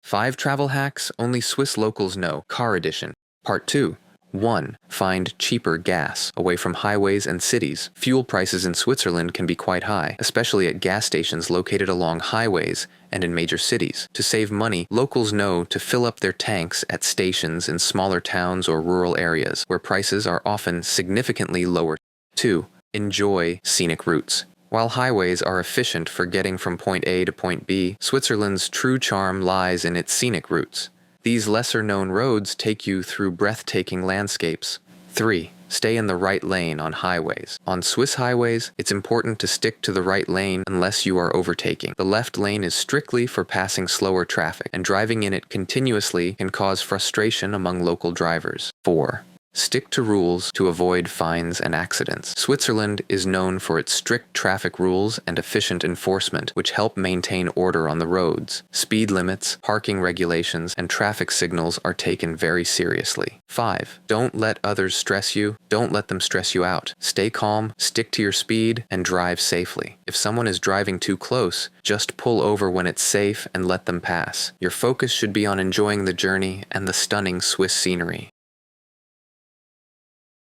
5 travel hacks only Swiss locals know, car edition. Part 2. 1. Find cheaper gas away from highways and cities. Fuel prices in Switzerland can be quite high, especially at gas stations located along highways and in major cities. To save money, locals know to fill up their tanks at stations in smaller towns or rural areas, where prices are often significantly lower. 2. Enjoy scenic routes. While highways are efficient for getting from point A to point B, Switzerland's true charm lies in its scenic routes. These lesser-known roads take you through breathtaking landscapes. 3. Stay in the right lane on highways. On Swiss highways, it's important to stick to the right lane unless you are overtaking. The left lane is strictly for passing slower traffic, and driving in it continuously can cause frustration among local drivers. 4. Stick to rules to avoid fines and accidents. Switzerland is known for its strict traffic rules and efficient enforcement, which help maintain order on the roads. Speed limits, parking regulations, and traffic signals are taken very seriously. 5. Don't let others stress you. Don't let them stress you out. Stay calm, stick to your speed, and drive safely. If someone is driving too close, just pull over when it's safe and let them pass. Your focus should be on enjoying the journey and the stunning Swiss scenery.